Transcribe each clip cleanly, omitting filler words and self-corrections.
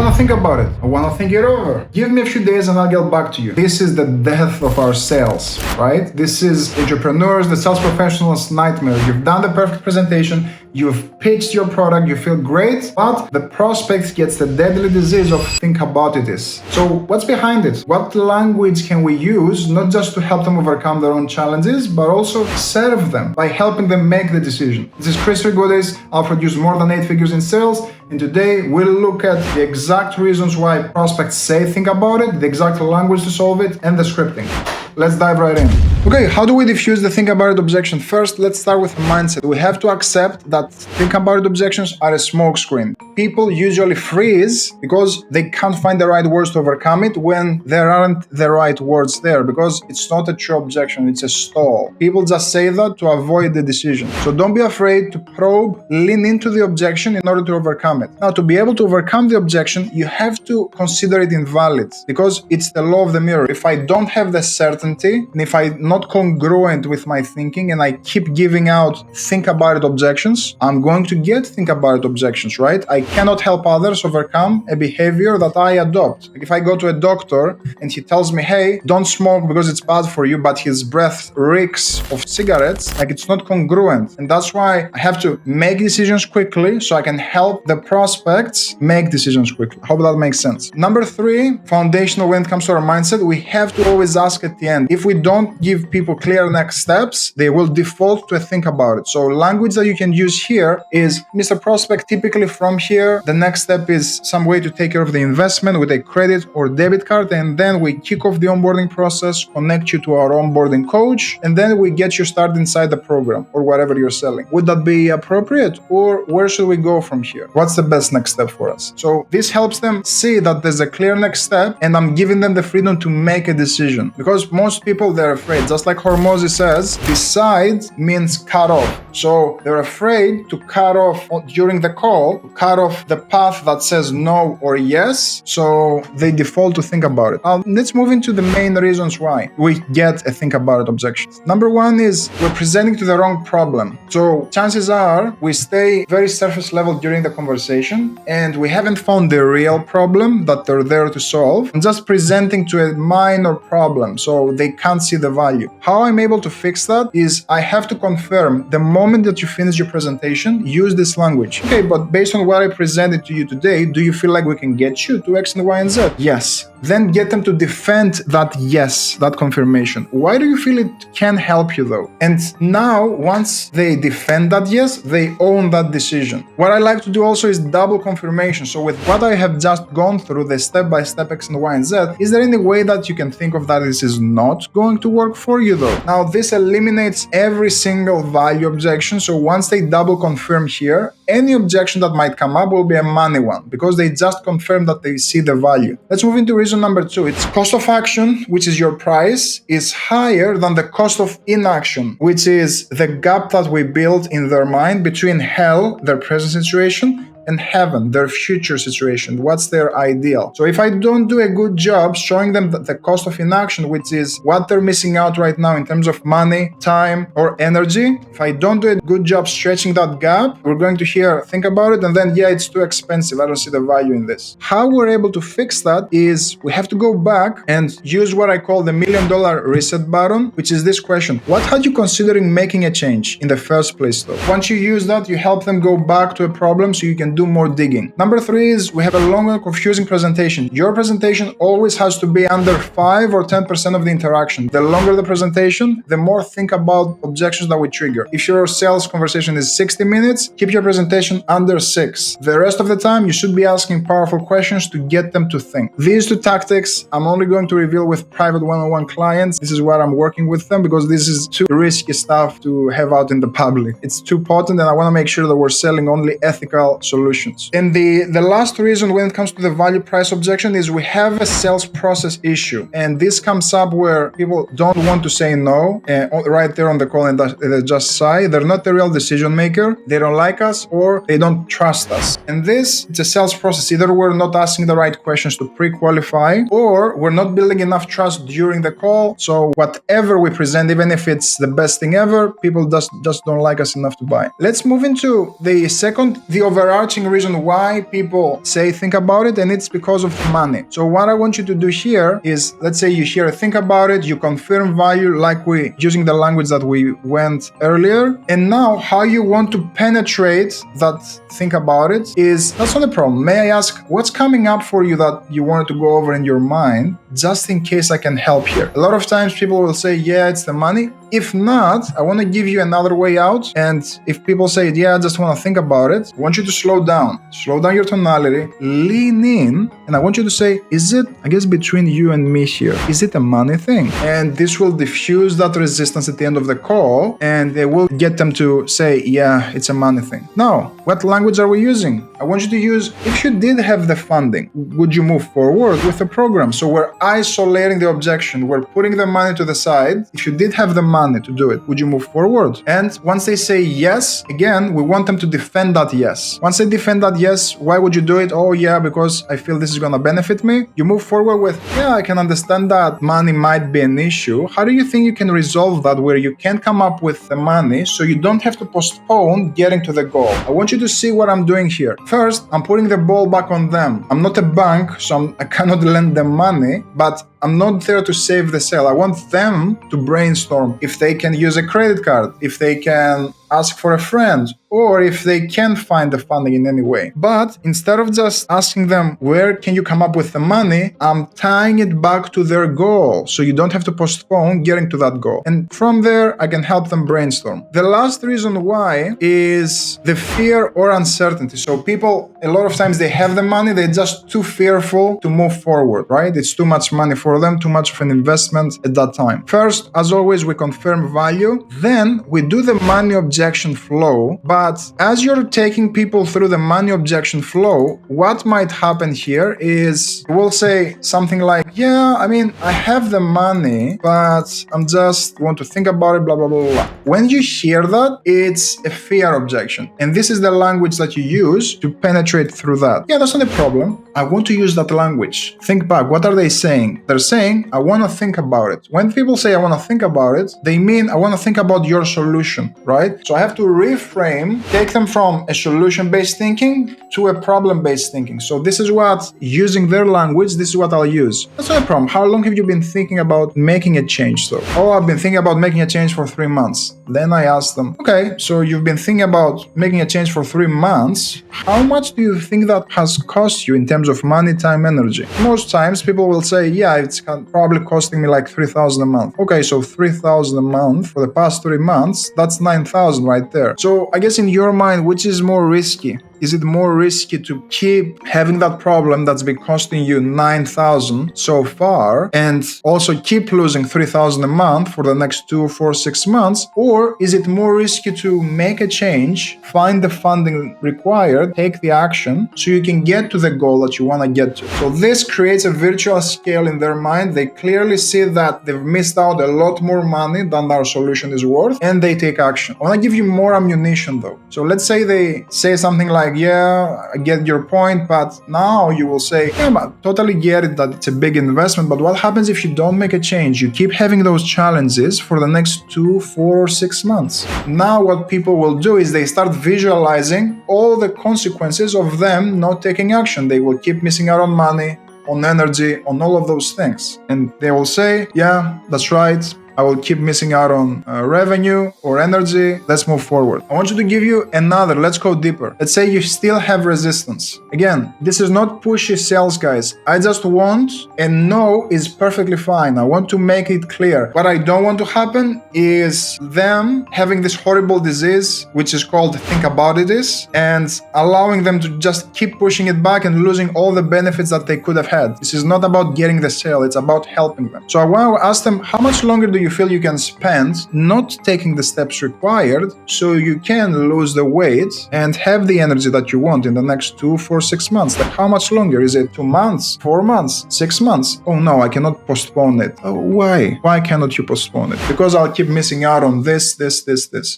want to think about it. I want to think it over. Give me a few days and I'll get back to you. This is the death of our sales, right? This is entrepreneurs, the sales professionals' nightmare. You've done the perfect presentation, you've pitched your product, you feel great, but the prospect gets the deadly disease of think about it is. So what's behind it? What language can we use, not just to help them overcome their own challenges, but also serve them by helping them make the decision? This is Chris Rigodes. I've produced more than 8 figures in sales, and today we'll look at the exact reasons why prospects say think about it, the exact language to solve it, and the scripting. Let's dive right in. Okay, how do we diffuse the think about it objection? First, let's start with a mindset. We have to accept that think about it objections are a smokescreen. People usually freeze because they can't find the right words to overcome it when there aren't the right words there, because it's not a true objection, it's a stall. People just say that to avoid the decision. So don't be afraid to probe, lean into the objection in order to overcome it. Now, to be able to overcome the objection, you have to consider it invalid, because it's the law of the mirror. If I don't have the certainty, and if I'm not congruent with my thinking and I keep giving out think about it objections, I'm going to get think about it objections, right? I cannot help others overcome a behavior that I adopt. Like if I go to a doctor and he tells me, hey, don't smoke because it's bad for you, but his breath reeks of cigarettes, like it's not congruent. And that's why I have to make decisions quickly so I can help the prospects make decisions quickly. Hope that makes sense. Number 3, foundational when it comes to our mindset, we have to always ask at the end. If we don't give people clear next steps, they will default to a think about it. So language that you can use here is, Mr. Prospect, typically from here, the next step is some way to take care of the investment with a credit or debit card, and then we kick off the onboarding process, connect you to our onboarding coach, and then we get you started inside the program or whatever you're selling. Would that be appropriate, or where should we go from here? What's the best next step for us? So this helps them see that there's a clear next step, and I'm giving them the freedom to make a decision, because most people, they're afraid. Just like Hormozy says, decide means cut off. So they're afraid to cut off during the call, to cut off the path that says no or yes, so they default to think about it. Now, let's move into the main reasons why we get a think about it objection. Number 1 is we're presenting to the wrong problem. So chances are we stay very surface level during the conversation and we haven't found the real problem that they're there to solve. I'm just presenting to a minor problem, so they can't see the value. How I'm able to fix that is I have to confirm the moment that you finish your presentation, use this language. Okay, but based on what I presented to you today, do you feel like we can get you to X and Y and Z? Yes. Then get them to defend that yes, that confirmation. Why do you feel it can help you though? And now, once they defend that yes, they own that decision. What I like to do also is double confirmation. So with what I have just gone through, the step-by-step X and Y and Z, is there any way that you can think of that this is not going to work for you though? Now, this eliminates every single value objection. So once they double confirm here, any objection that might come up will be a money one, because they just confirm that they see the value. Let's move into reason number 2. It's cost of action, which is your price, is higher than the cost of inaction, which is the gap that we build in their mind between hell, their present situation, and heaven, their future situation. What's their ideal? So if I don't do a good job showing them the cost of inaction, which is what they're missing out right now in terms of money, time, or energy, if I don't do a good job stretching that gap, we're going to hear, think about it, and then, yeah, it's too expensive, I don't see the value in this. How we're able to fix that is we have to go back and use what I call the $1 million reset button, which is this question: what had you considering making a change in the first place though? Once you use that, you help them go back to a problem so you can do more digging. Number 3 is we have a long and confusing presentation. Your presentation always has to be under 5 or 10% of the interaction. The longer the presentation, the more think about objections that we trigger. If your sales conversation is 60 minutes, keep your presentation under 6. The rest of the time, you should be asking powerful questions to get them to think. These 2 tactics, I'm only going to reveal with private one-on-one clients. This is where I'm working with them, because this is too risky stuff to have out in the public. It's too potent, and I want to make sure that we're selling only ethical solutions. And the last reason when it comes to the value price objection is we have a sales process issue. And this comes up where people don't want to say no right there on the call, and they just sigh. They're not the real decision maker. They don't like us, or they don't trust us. And this, it's a sales process. Either we're not asking the right questions to pre-qualify, or we're not building enough trust during the call. So whatever we present, even if it's the best thing ever, people just don't like us enough to buy. Let's move into the second, the overarching overarching reason why people say think about it, and it's because of money. So what I want you to do here is, let's say you share a think about it, you confirm value like we using the language that we went earlier, and now how you want to penetrate that think about it is, that's not a problem. May I ask what's coming up for you that you wanted to go over in your mind, just in case I can help here. A lot of times people will say, yeah, it's the money. If not, I want to give you another way out. And if people say, yeah, I just want to think about it, I want you to slow down your tonality, lean in, and I want you to say, is it, I guess, between you and me here, is it a money thing? And this will diffuse that resistance at the end of the call, and it will get them to say, yeah, it's a money thing. Now, what language are we using? I want you to use, if you did have the funding, would you move forward with the program? So we're isolating the objection, we're putting the money to the side. If you did have the money to do it, would you move forward? And once they say yes, again, we want them to defend that yes. Once they defend that yes, why would you do it? Oh yeah, because I feel this is gonna benefit me. You move forward with, yeah, I can understand that money might be an issue. How do you think you can resolve that where you can come up with the money so you don't have to postpone getting to the goal? I want you to see what I'm doing here. First, I'm putting the ball back on them. I'm not a bank, so I cannot lend them money, but I'm not there to save the sale. I want them to brainstorm if they can use a credit card, if they can ask for a friend, or if they can find the funding in any way. But instead of just asking them, where can you come up with the money, I'm tying it back to their goal, so you don't have to postpone getting to that goal. And from there, I can help them brainstorm. The last reason why is the fear or uncertainty. So people, a lot of times they have the money, they're just too fearful to move forward, right? It's too much money for them, too much of an investment at that time. First, as always, we confirm value. Then we do the money objection flow. But as you're taking people through the money objection flow, what might happen here is we'll say something like, yeah, I mean, I have the money, but I'm just want to think about it, blah, blah, blah, blah. When you hear that, it's a fear objection. And this is the language that you use to penetrate through that. Yeah, that's not a problem. I want to use that language. Think back. What are they saying? They're saying, I want to think about it. When people say I want to think about it, they mean I want to think about your solution, right? So I have to reframe, take them from a solution-based thinking to a problem-based thinking. So this is what, using their language, this is what I'll use. That's not a problem. How long have you been thinking about making a change though? Oh, I've been thinking about making a change for 3 months. Then I ask them, okay, so you've been thinking about making a change for 3 months. How much do you think that has cost you in terms of money, time, energy? Most times people will say, yeah, it's probably costing me like 3,000 a month. Okay, so 3,000 a month for the past 3 months, that's 9,000 right there. So I guess in your mind, which is more risky? Is it more risky to keep having that problem that's been costing you 9,000 so far and also keep losing 3,000 a month for the next 2, 4, 6 months? Or is it more risky to make a change, find the funding required, take the action so you can get to the goal that you want to get to? So this creates a virtual scale in their mind. They clearly see that they've missed out a lot more money than our solution is worth, and they take action. I want to give you more ammunition though. So let's say they say something like, yeah, I get your point, but now you will say, yeah, but totally get it that it's a big investment, but what happens if you don't make a change? You keep having those challenges for the next 2, 4, 6 months. Now what people will do is they start visualizing all the consequences of them not taking action. They will keep missing out on money, on energy, on all of those things. And they will say, yeah, that's right. I will keep missing out on revenue or energy. Let's move forward. I want you to give you another. Let's go deeper. Let's say you still have resistance. Again, this is not pushy sales, guys. I just want, and no is perfectly fine. I want to make it clear. What I don't want to happen is them having this horrible disease, which is called think about it is, and allowing them to just keep pushing it back and losing all the benefits that they could have had. This is not about getting the sale. It's about helping them. So I want to ask them, how much longer do you feel you can spend not taking the steps required so you can lose the weight and have the energy that you want in the next 2, 4, 6 months? Like how much longer? Is it 2 months, 4 months, 6 months? Oh no, I cannot postpone it. Oh, why? Why cannot you postpone it? Because I'll keep missing out on this.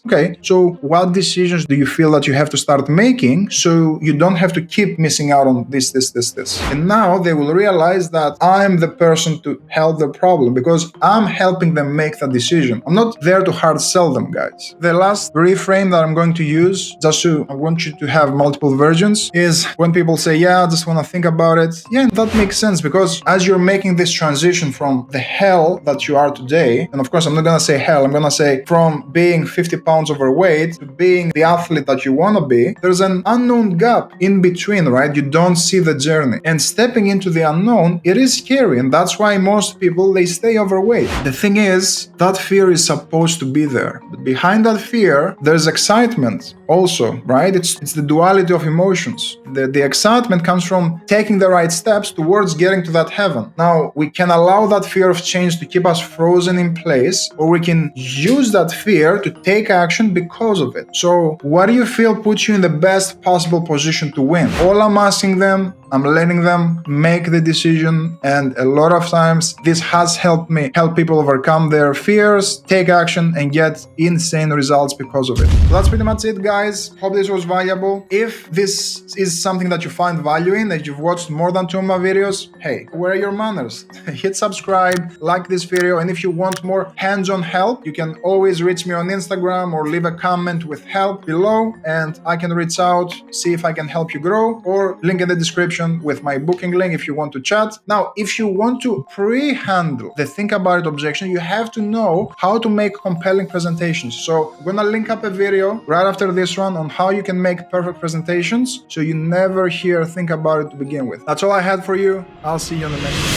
Okay, so what decisions do you feel that you have to start making so you don't have to keep missing out on this? And now they will realize that I'm the person to help the problem because I'm helping them make that decision. I'm not there to hard sell them, guys. The last reframe that I'm going to use, I want you to have multiple versions, is when people say, yeah, I just want to think about it. Yeah, that makes sense, because as you're making this transition from the hell that you are today, and of course I'm not going to say hell, I'm going to say from being 50 pounds overweight to being the athlete that you want to be, there's an unknown gap in between, right? You don't see the journey. And stepping into the unknown, it is scary, and that's why most people, they stay overweight. The thing is, that fear is supposed to be there. But behind that fear, there's excitement also, right? It's the duality of emotions. The excitement comes from taking the right steps towards getting to that heaven. Now, we can allow that fear of change to keep us frozen in place, or we can use that fear to take action because of it. So, what do you feel puts you in the best possible position to win? All I'm asking them, I'm letting them make the decision, and a lot of times this has helped people overcome their fears, take action, and get insane results because of it. So that's pretty much it, guys. Hope this was valuable. If this is something that you find value in, that you've watched more than 2 of my videos, hey, where are your manners? Hit subscribe, like this video, and if you want more hands-on help, you can always reach me on Instagram or leave a comment with help below, and I can reach out, see if I can help you grow, or link in the description with my booking link if you want to chat. Now, if you want to pre-handle the Think About It objection, you have to know how to make compelling presentations. So I'm gonna link up a video right after this one on how you can make perfect presentations so you never hear Think About It to begin with. That's all I had for you. I'll see you on the next one.